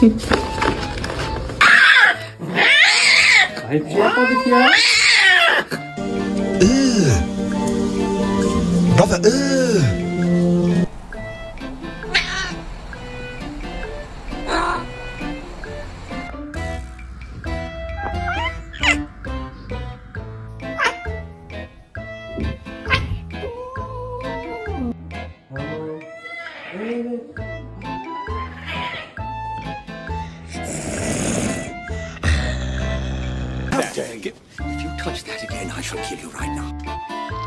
Hiçbir şey yapmadık ya. Brother, If you touch that again, I shall kill you right now.